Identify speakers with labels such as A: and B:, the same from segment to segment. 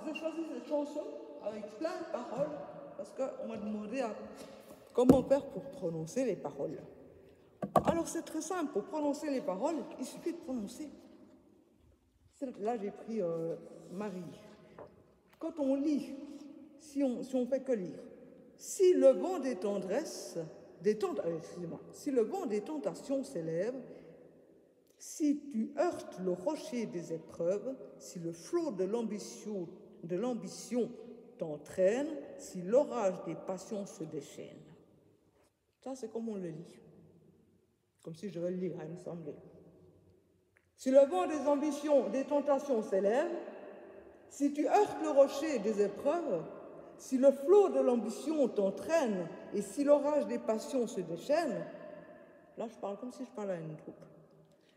A: j'ai choisi cette chanson avec plein de paroles parce qu'on m'a demandé comment faire pour prononcer les paroles. Alors c'est très simple, pour prononcer les paroles, il suffit de prononcer. Là j'ai pris Marie. Quand on lit, si on fait que lire, si le vent des tendresses, si le vent des tentations s'élève, si tu heurtes le rocher des épreuves, si le flot de l'ambition t'entraîne, si l'orage des passions se déchaîne. Ça, c'est comme on le lit. Comme si je devais le lire, il me semblait. Si le vent des ambitions, des tentations s'élève, si tu heurtes le rocher des épreuves, si le flot de l'ambition t'entraîne et si l'orage des passions se déchaîne, là je parle comme si je parlais à une troupe.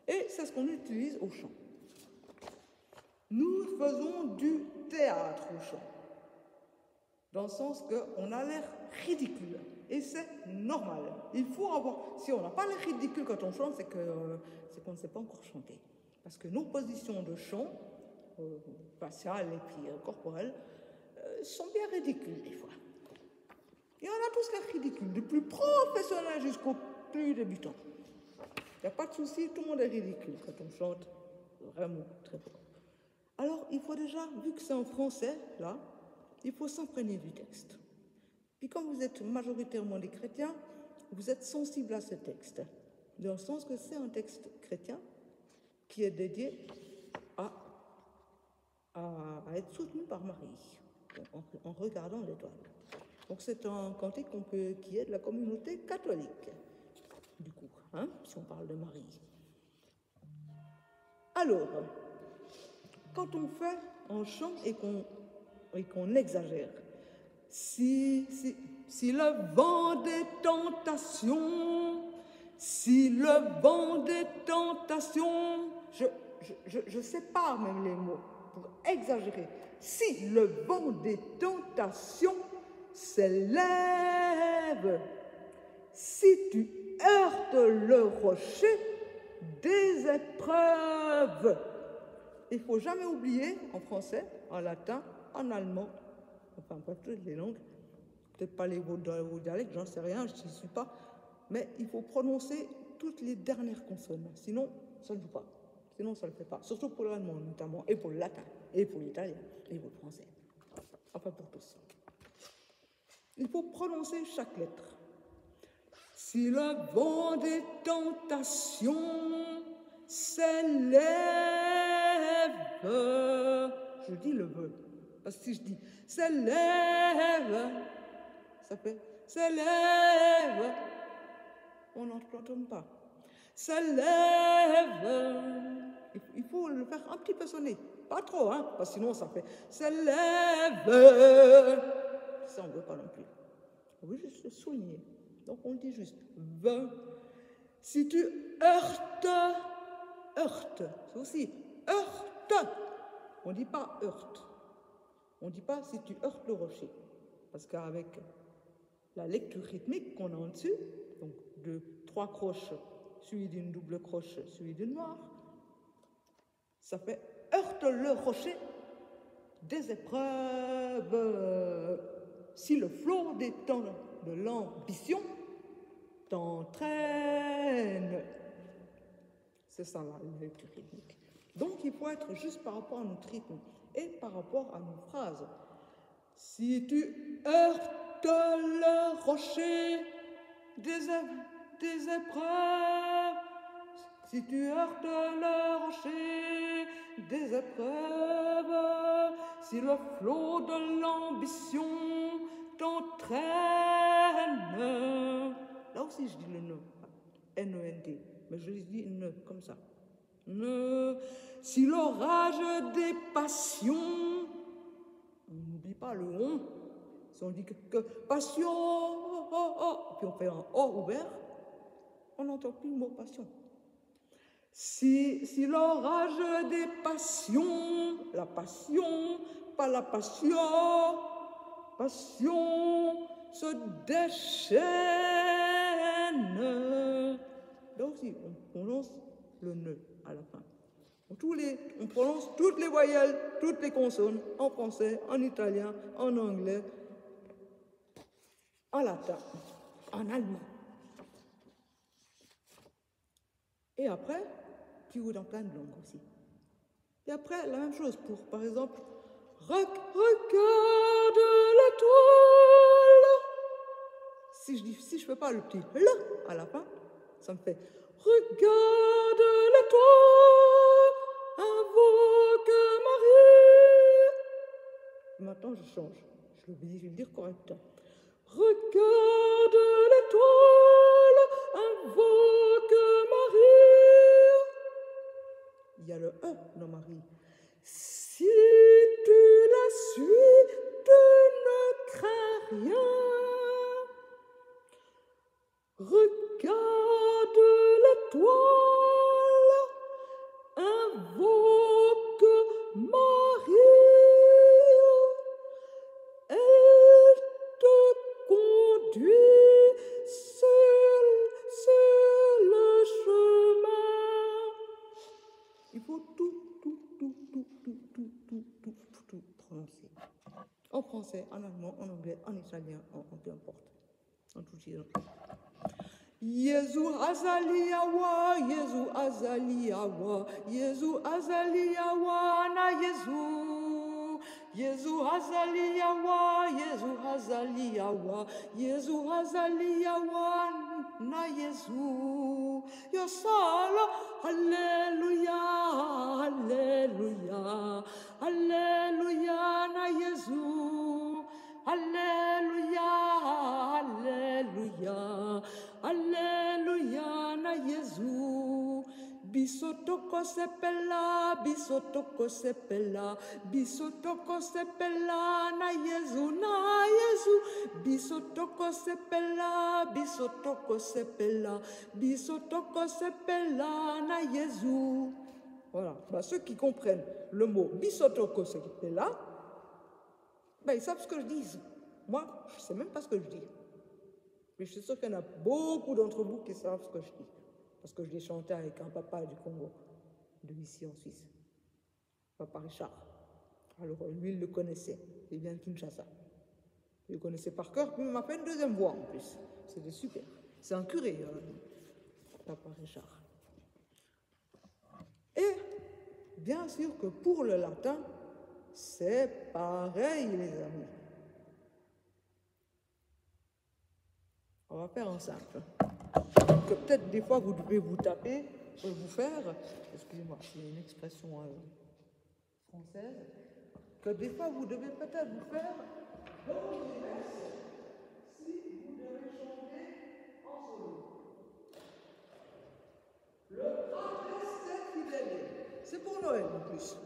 A: Et c'est ce qu'on utilise au chant. Nous faisons du théâtre au chant, dans le sens qu'on a l'air ridicule. Et c'est normal. Il faut avoir... Si on n'a pas l'air ridicule quand on chante, c'est qu'on ne sait pas encore chanter. Parce que nos positions de chant, faciales et puis corporelles, sont bien ridicules des fois. Et on a tous l'air ridicule, du plus professionnel jusqu'au plus débutant. Il n'y a pas de souci, tout le monde est ridicule quand on chante vraiment très fort. Alors, il faut déjà, vu que c'est en français, là, il faut s'imprégner du texte. Puis comme vous êtes majoritairement des chrétiens, vous êtes sensibles à ce texte, dans le sens que c'est un texte chrétien qui est dédié à être soutenu par Marie, en regardant l'étoile. Donc c'est un cantique qui est de la communauté catholique, du coup, hein, si on parle de Marie. Alors, quand on fait un chant et qu'on exagère, si le vent des tentations, je sépare même les mots pour exagérer. Si le vent des tentations s'élève, si tu heurtes le rocher des épreuves. Il ne faut jamais oublier, en français, en latin, en allemand, enfin pas toutes les langues, peut-être pas vos dialectes, j'en sais rien, je n'y suis pas, mais il faut prononcer toutes les dernières consonnes, sinon ça ne joue pas, sinon ça ne le fait pas, surtout pour l'allemand notamment, et pour le latin, et pour l'italien, et pour le français, enfin pour tous. Il faut prononcer chaque lettre. Si le vent des tentations s'élève, je dis le veut, parce que si je dis s'élève, ça fait s'élève, on n'entend pas. S'élève, il faut le faire un petit peu sonner, pas trop, hein, parce que sinon ça fait s'élève, ça on ne veut pas non plus. On veut juste souligner. Donc on dit juste ve. Si tu heurtes, c'est aussi heurte. On ne dit pas heurte. On ne dit pas si tu heurtes le rocher. Parce qu'avec la lecture rythmique qu'on a en dessus, donc de 3 croches, suivi d'une double croche, suivi d'une noire, ça fait heurte le rocher des épreuves. Si le flot des temps de l'ambition t'entraîne. C'est ça la lecture rythmique. Donc il faut être juste par rapport à notre rythme et par rapport à nos phrases. Si tu heurtes le rocher des épreuves, si tu heurtes le rocher des épreuves, si le flot de l'ambition t'entraîne. Là aussi, je dis le ne, N-E-N-T, mais je dis ne, comme ça. Ne, si l'orage des passions, on n'oublie pas le on, si on dit que passion, puis on fait un O ouvert, on n'entend plus le mot passion. Si l'orage des passions, la passion, pas la passion se déchaîne. Là aussi, on lance le ne à la fin. On prononce toutes les voyelles, toutes les consonnes, en français, en italien, en anglais, en latin, en allemand. Et après, tu joues dans plein de langues aussi. Et après, la même chose pour, par exemple, regarde l'étoile. Si je fais pas le petit L à la fin, ça me fait regarde l'étoile, invoque Marie. Maintenant, je change. Je vais le dire correctement. Regarde l'étoile, invoque Marie. Il y a le E dans Marie. Si tu la suis, tu ne crains rien. Regarde l'étoile, invoque Marie. Elle te conduit sur le chemin. Il faut tout prononcer. En français, en allemand, en anglais, en italien, en peu importe. En tout cas. Yezu azaliawa, Yezu azaliawa, Yezu azaliawa na Yezu. Yezu azaliawa, Yezu azaliawa, Yezu azaliawa na Yezu. Yosala, Alléluia, Alléluia, Alléluia na Yezu. Alléluia, Alléluia, Alléluia na Yezu. Bisotoko sepela, bisotoko sepela, bisotoko sepela na Yezu, na Yezu. Bisotoko sepela, bisotoko sepela, bisotoko sepela na Yezu. Voilà, bah, ceux qui comprennent le mot bisotoko sepela, ben, ils savent ce que je dis. Moi, je ne sais même pas ce que je dis. Mais je suis sûre qu'il y en a beaucoup d'entre vous qui savent ce que je dis. Parce que je l'ai chanté avec un papa du Congo, de ici en Suisse. Papa Richard. Alors, lui, il le connaissait. Il vient de Kinshasa. Il le connaissait par cœur, puis il m'a fait une deuxième voix en plus. C'était super. C'est un curé, Papa Richard. Et, bien sûr que pour le latin, c'est pareil, les amis. On va faire en simple. Que peut-être des fois vous devez vous taper, vous faire, excusez-moi, c'est une expression française, que des fois vous devez peut-être vous faire, si vous devez chanter en solo. Le Adeste Fidèle, c'est pour Noël en plus.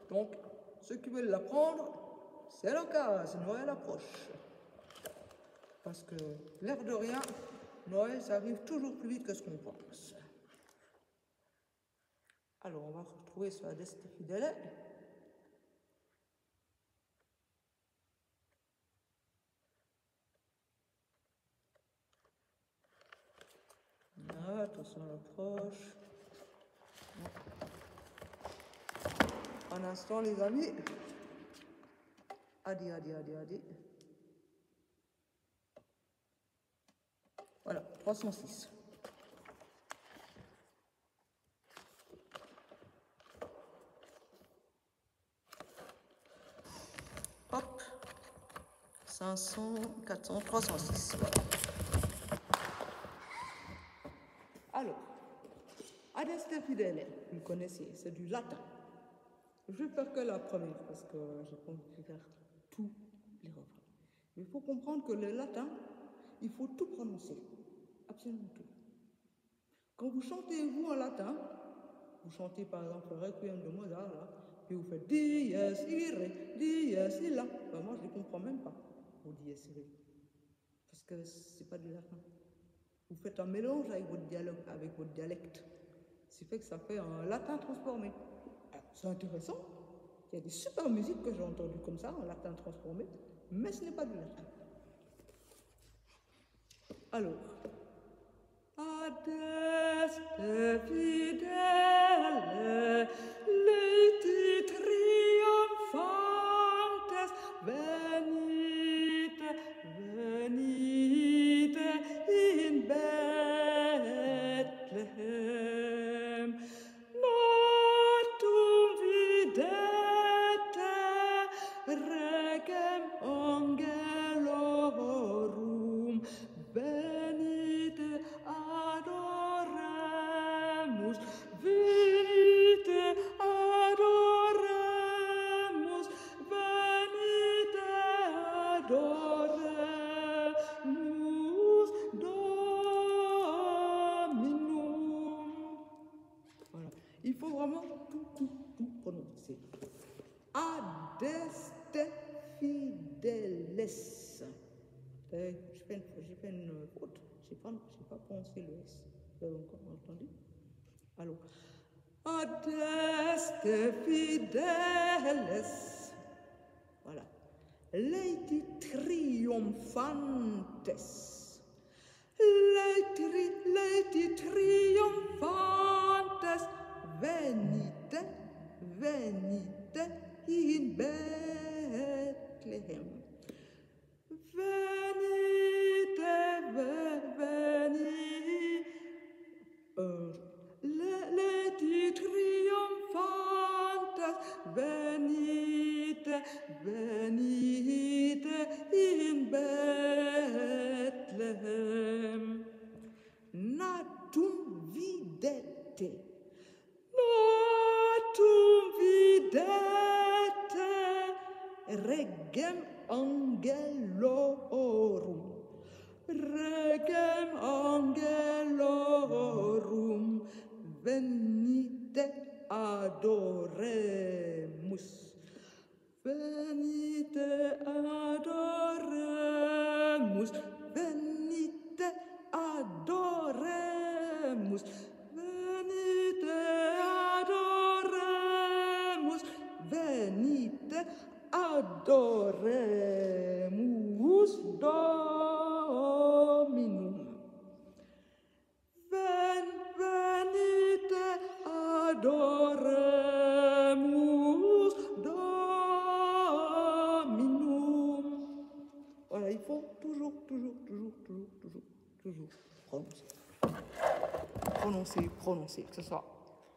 A: Donc, ceux qui veulent l'apprendre, c'est l'occasion, Noël approche. Parce que, l'air de rien, Noël, ça arrive toujours plus vite que ce qu'on pense. Alors, on va retrouver sur Adeste Fidèle. Là, attention à l'approche. Un instant, les amis. Adi. Voilà, 306. Hop. 500, 400, 306. Voilà. Alors, Adeste Fidèle, vous connaissez, c'est du latin. Je vais faire que la première parce que je ne peux pas faire tous les refrains. Il faut comprendre que le latin, il faut tout prononcer, absolument tout. Quand vous chantez, vous, en latin, vous chantez par exemple le Requiem de Mozart, là, puis vous faites dies irae, dies illa. Ben, moi, je ne les comprends même pas, vos dies irae, parce que ce n'est pas du latin. Vous faites un mélange avec votre dialogue, avec votre dialecte. Ce qui fait que ça fait un latin transformé. C'est intéressant. Il y a des super musiques que j'ai entendues comme ça, en latin transformé, mais ce n'est pas du latin. Alors, Adeste Fidèle, Il faut vraiment tout prononcer. Adeste fideles. J'ai fait une faute. Je n'ai pas prononcé le S. Vous avez encore entendu? Alors, adeste fideles. Voilà. Leti triumphantes. Leti triumphantes. Venite in Bethlehem. Venite. Leti triumphantes. Venite in Bethlehem. Natum videte. Regem angelorum. Venite adoremus. Venite adoremus. Venite adoremus. Venite adoremus. Venite adoremus Dominum. Venite adoremus Dominum. Voilà, il faut toujours prononcer, que ce soit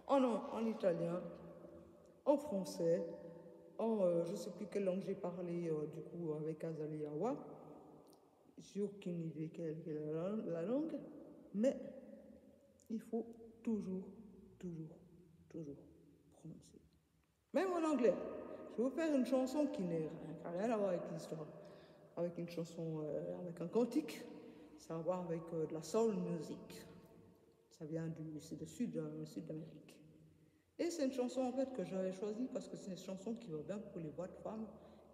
A: en italien, en français, je ne sais plus quelle langue j'ai parlé du coup avec Azali Awa. J'ai aucune idée quelle est la langue, mais il faut toujours prononcer. Même en anglais, je vais vous faire une chanson qui n'a rien à voir avec l'histoire, avec une chanson, avec un cantique, ça a à voir avec de la soul music. Ça vient du sud d'Amérique. Et c'est une chanson en fait que j'avais choisie parce que c'est une chanson qui va bien pour les voix de femmes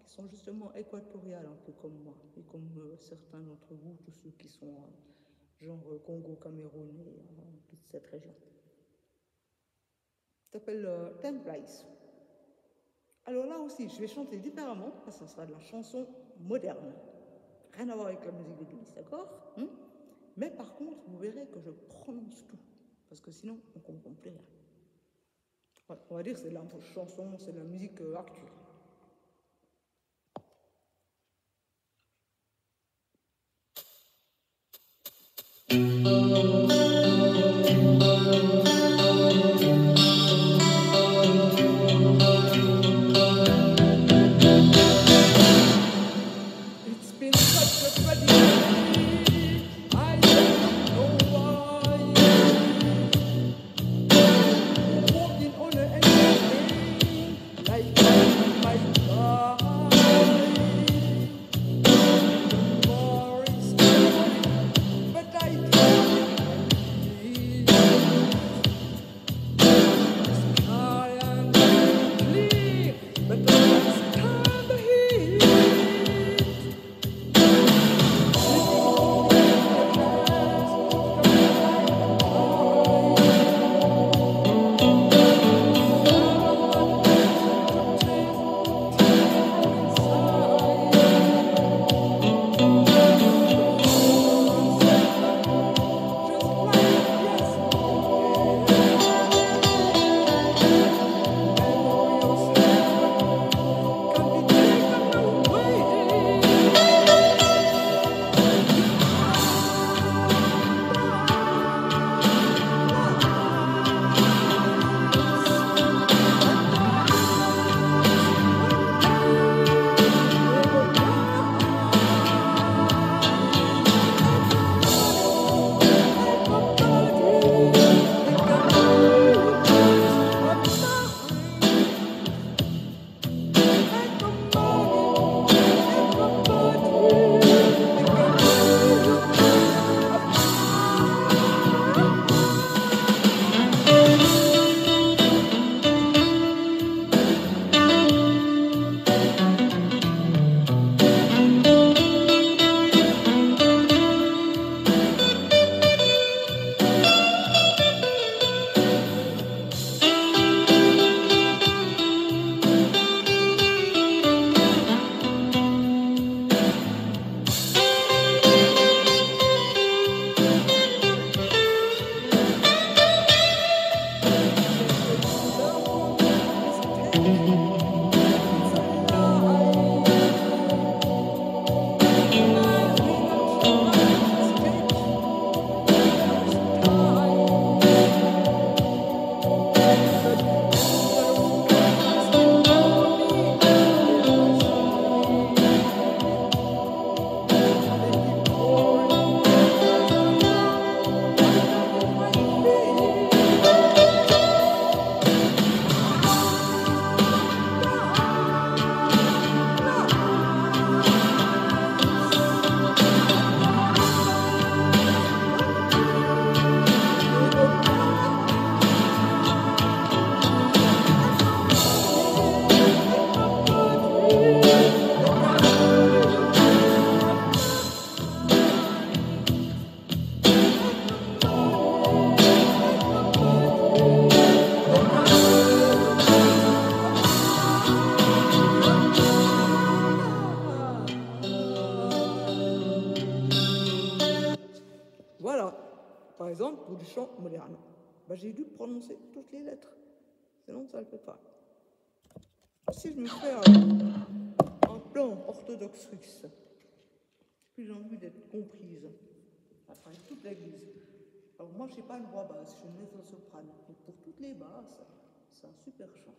A: qui sont justement équatoriales, un peu comme moi, et comme certains d'entre vous, tous ceux qui sont genre Congo, Cameroun et toute cette région. Ça s'appelle Ten Place. Alors là aussi, je vais chanter différemment parce que ça sera de la chanson moderne. Rien à voir avec la musique d'église, d'accord? Mais par contre, vous verrez que je prononce tout parce que sinon, on ne comprend plus rien. Ouais, on va dire que c'est de la chanson, c'est de la musique actuelle. It's been such a tragedy. I don't know why. Walking on an empty like my God. More is coming, but I can't believe. The sky and clear, but I can't hear. pour du chant moderne. Ben, j'ai dû prononcer toutes les lettres. Sinon, ça ne le fait pas. Si je me fais un plan orthodoxe russe, puis j'ai envie d'être comprise à travers toute l'église. Alors moi, je n'ai pas une voix basse, je suis une mezzo-soprane. Mais pour toutes les basses, c'est un super chant.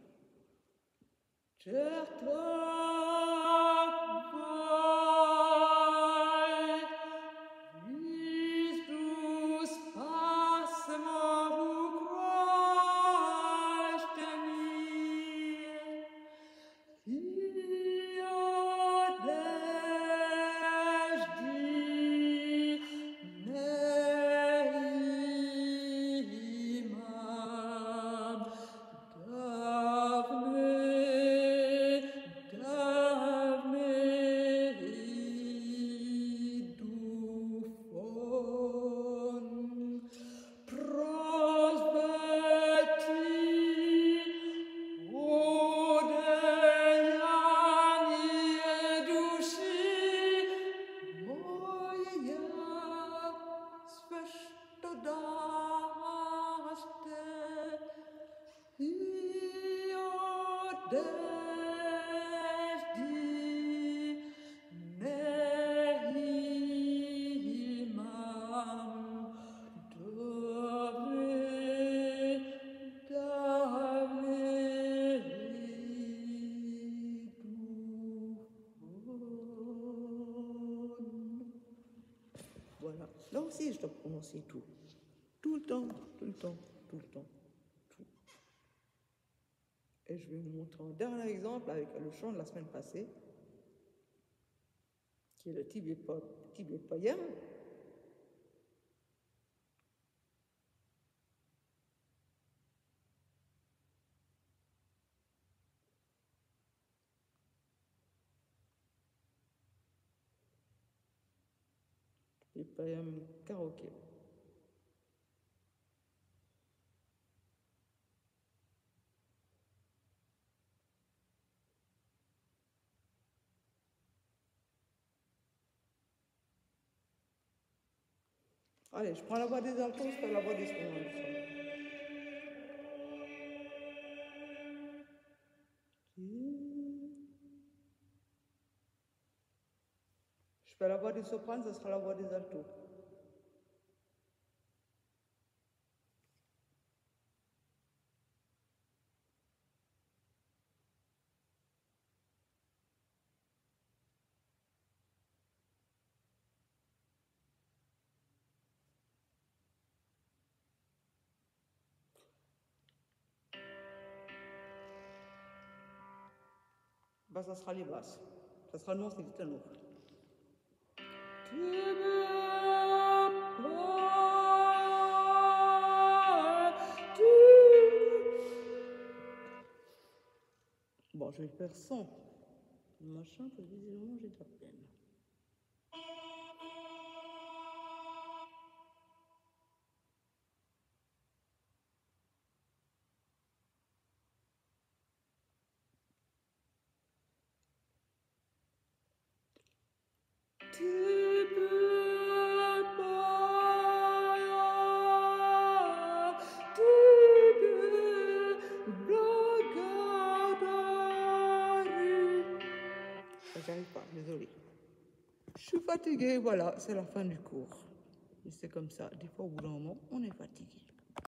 A: Voilà. Là aussi, je dois prononcer tout. Tout le temps, tout le temps, tout le temps. Tout. Et je vais vous montrer un dernier exemple avec le chant de la semaine passée, qui est le Tibet Poem. Tibet Poem karaoké. Allez, je prends la voix des altos, je fais la voix des sopranos. Je fais la voix des sopranes, ce sera la voix des altos. Ben, ça sera les basses. Ça sera non, c'est du ténor. Bon, je vais faire sans machin, parce que visiblement j'ai de la peine. J'arrive pas, désolé. Je suis fatiguée, voilà, c'est la fin du cours. Et c'est comme ça, des fois au bout d'un moment, on est fatigué.